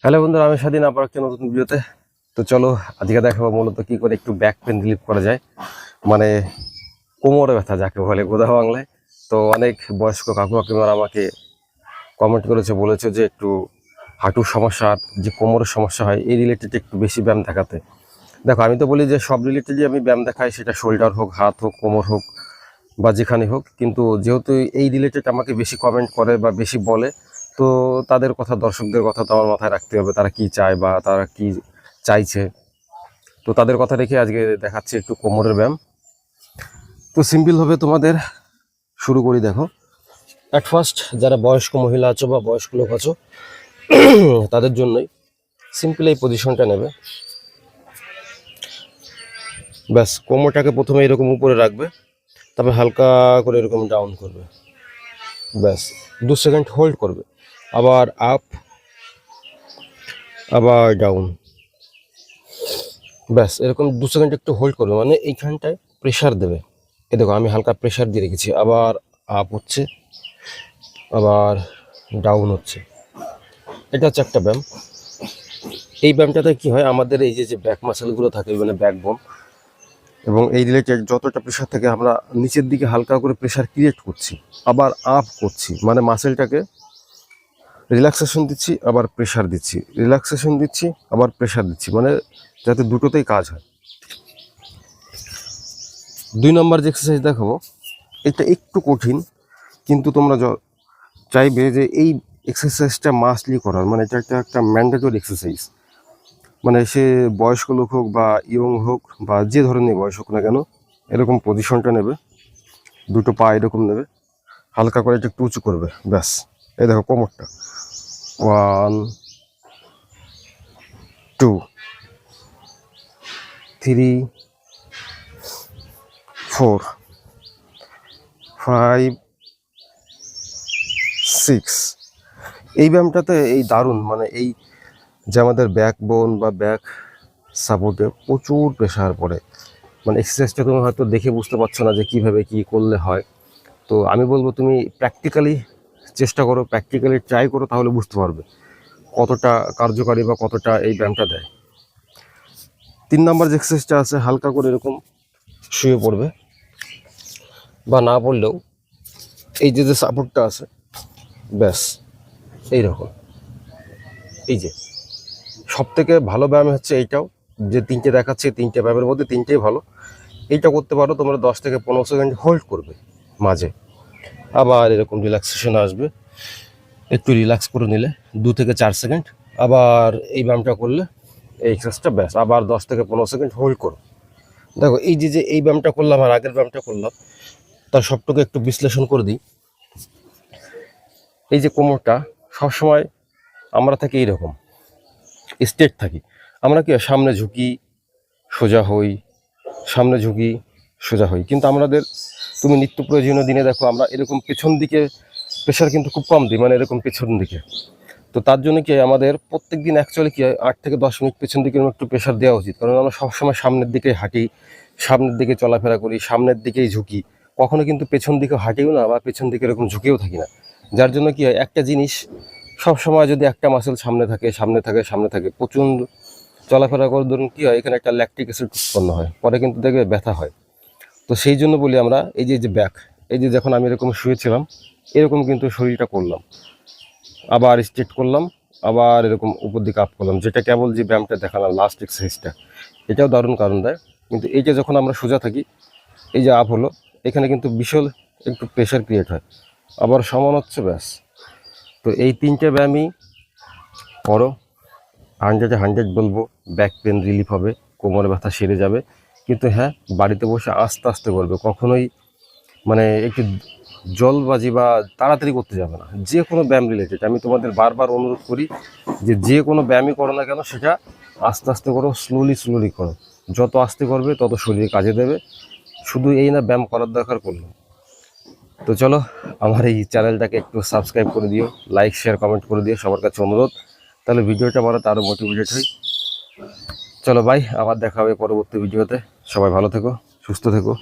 Hello বন্ধুরা, আমি স্বাধীন আবার একটা নতুন ভিডিওতে। তো চলো আজকে দেখাবো মূলত কি করে একটু ব্যাক পেন রিলিফ করা যায়, মানে কোমরে ব্যথা যাকে বলে গোদা বাংলায়। তো অনেক বয়স্ক কাকু কাকিমারা আমাকে কমেন্ট করেছে, বলেছে যে একটু হাঁটুর সমস্যা আর যে কোমরের সমস্যা হয় এই রিলেটেড একটু বেশি ব্যায়াম দেখাতে। দেখো, আমি তো বলি যে সব রিলেটেডই আমি ব্যায়াম দেখাই, সেটা শোল্ডার হোক, হাত হোক, কোমর হোক বা যেখানে হোক। কিন্তু যেহেতু এই রিলেটেড আমাকে বেশি কমেন্ট করে বা বেশি বলে, তো তাদের কথা, দর্শকদের কথা তো আমার মাথায় রাখতে হবে, তারা কি চায় বা তারা কি চাইছে। তো তাদের কথা রেখে আজকে দেখাচ্ছি একটু কোমরের ব্যায়াম। তো সিম্পল হবে, তোমাদের শুরু করি। দেখো, অ্যাট ফার্স্ট যারা বয়স্ক মহিলা আছো বা বয়স্ক লোক আছো তাদের জন্যই সিম্পল এই পজিশনটা নেবে। ব্যাস, কোমরটাকে প্রথমে এরকম উপরে রাখবে, তারপর হালকা করে এরকম ডাউন করবে। ব্যাস 2 সেকেন্ড হোল্ড করবে, আবার আপ, আবার ডাউন। ব্যাস এরকম 2 সেকেন্ড একটু হোল্ড করবে, মানে এইখানটায় প্রেশার দেবে। এ দেখো, আমি হালকা প্রেশার দিয়ে রেখেছি, আবার আপ হচ্ছে, আবার ডাউন হচ্ছে। এটা হচ্ছে একটা ব্যায়াম। এই ব্যায়ামটাতে কি হয়, আমাদের এই যে ব্যাক মাসেলগুলো থাকে, মানে ব্যাকবোন এবং এই রিলেটেড যতটা প্রেশার থাকে, আমরা নিচের দিকে হালকা করে প্রেশার ক্রিয়েট করছি, আবার আপ করছি, মানে মাসেলটাকে রিল্যাক্সেশন দিচ্ছি, আবার প্রেশার দিচ্ছি, রিল্যাক্সেশন দিচ্ছি, আবার প্রেশার দিচ্ছি, মানে যাতে দুটোতেই কাজ হয়। 2 নম্বর যে এক্সারসাইজ দেখাবো, এটা একটু কঠিন, কিন্তু তোমরা চাইবে যে এই এক্সারসাইজটা মাস্টলি করার, মানে এটা একটা ম্যান্ডেটরি এক্সারসাইজ। মানে সে বয়স্ক লোক হোক বা ইয়ং হোক বা যে ধরনের বয়স হোক না কেন, এরকম পজিশনটা নেবে, দুটো পা এরকম নেবে, হালকা করে একটু উঁচু করবে। ব্যাস, এই দেখো কোমরটা, 1 2 3 4 5 6। এই ব্যায়ামটাতে এই দারুণ, মানে এই যে আমাদের ব্যাকবোন বা ব্যাক সাপোর্টে প্রচুর প্রেশার পড়ে। মানে এক্সারসাইজটা তুমি হয়তো দেখে বুঝতে পারছো না যে কীভাবে কী করলে হয়। তো আমি বলবো তুমি প্র্যাকটিক্যালি চেষ্টা করো, প্র্যাকটিক্যালি ট্রাই করো, তাহলে বুঝতে পারবে কতটা কার্যকারী বা কতটা এই ব্যায়ামটা দেয়। 3 নম্বর যে এক্সারসাইজটা আছে, হালকা করে এরকম শুয়ে পড়বে, বা না পড়লেও এই যে সাপোর্টটা আছে, ব্যাস এইরকম। এই যে সব থেকে ভালো ব্যায়াম হচ্ছে এইটাও, যে 3টে দেখাচ্ছে, 3টে ব্যায়ামের মধ্যে 3টেই ভালো। এইটা করতে পারো তোমরা, 10 থেকে 15 সেকেন্ড হোল্ড করবে মাঝে, আবার এরকম রিল্যাক্সেশন আসবে, একটু রিল্যাক্স করে নিলে 2 থেকে 4 সেকেন্ড, আবার এই ব্যায়ামটা করলে এই এক্সারসাইজটা, ব্যাস আবার 10 থেকে 15 সেকেন্ড হোল্ড করো। দেখো, এই যে এই ব্যায়ামটা করলাম আর আগের ব্যায়ামটা করলাম, তার সবটুকু একটু বিশ্লেষণ করে দিই। এই যে কোমরটা সবসময় আমরা থাকি এইরকম স্ট্রেট থাকি, আমরা কি সামনে ঝুঁকি সোজা হই, সামনে ঝুঁকি সোজা হই, কিন্তু আমাদের, তুমি নিত্য প্রয়োজনীয় দিনে দেখো আমরা এরকম পেছন দিকে প্রেশার কিন্তু খুব কম দিই, মানে এরকম পেছন দিকে। তো তার জন্য কি আমাদের প্রত্যেক দিন অ্যাকচুয়ালি কি 8 থেকে 10 মিনিট পেছন দিকে একটু প্রেশার দেওয়া উচিত, কারণ আমরা সবসময় সামনের দিকে হাঁটি, সামনের দিকে চলাফেরা করি, সামনের দিকেই ঝুঁকি, কখনো কিন্তু পেছন দিকে হাঁটিও না বা পেছন দিকে এরকম ঝুঁকেও থাকি না। যার জন্য কি হয়, একটা জিনিস সবসময় যদি একটা মাসেল সামনে থাকে, সামনে থাকে প্রচণ্ড চলাফেরা করে, ধরুন কী হয়, এখানে একটা ল্যাকটিক অ্যাসিড উৎপন্ন হয়, পরে কিন্তু দেখবে ব্যথা হয়। তো সেই জন্য বলি আমরা, এই যে ব্যাক, এই যে যখন আমি এরকম শুয়েছিলাম, এরকম কিন্তু শরীরটা করলাম, আবার স্ট্রেট করলাম, আবার এরকম উপর দিকে আপ করলাম, যেটা কেবল যে ব্যায়ামটা দেখালাম লাস্ট এক্সারসাইজটা, এটাও দারুণ কারণ দেয়। কিন্তু এইটা যখন আমরা সোজা থাকি, এই যে আপ হলো, এখানে কিন্তু বিশাল একটু প্রেশার ক্রিয়েট হয়, আবার সমান হচ্ছে, ব্যাস। তো এই 3টে ব্যায়ামই করো, 100-100 বলবো, ব্যাক পেন রিলিফ হবে, কোমরে ব্যথা সেরে যাবে। কিন্তু হ্যাঁ, বাড়িতে বসে আস্তে আস্তে করবে, কখনোই মানে একটু জলবাজি বা তাড়াতাড়ি করতে যাবে না। যে কোনো ব্যায়াম রিলেটেড আমি তোমাদের বারবার অনুরোধ করি যে কোনো ব্যায়ামই করো না কেন, সেটা আস্তে আস্তে করো, স্লোলি করো। যত আস্তে করবে তত শরীরে কাজে দেবে। শুধু এই না ব্যায়াম করার দরকার করলো। তো চলো, আমার এই চ্যানেলটাকে একটু সাবস্ক্রাইব করে দিও, লাইক শেয়ার কমেন্ট করে দিও, সবার কাছে অনুরোধ, তাহলে ভিডিওটা বানাতে আরও মোটিভেটেড হই। চলো বাই, আবার দেখা হবে পরবর্তী ভিডিওতে। সবাই ভালো থেকো, সুস্থ থেকো।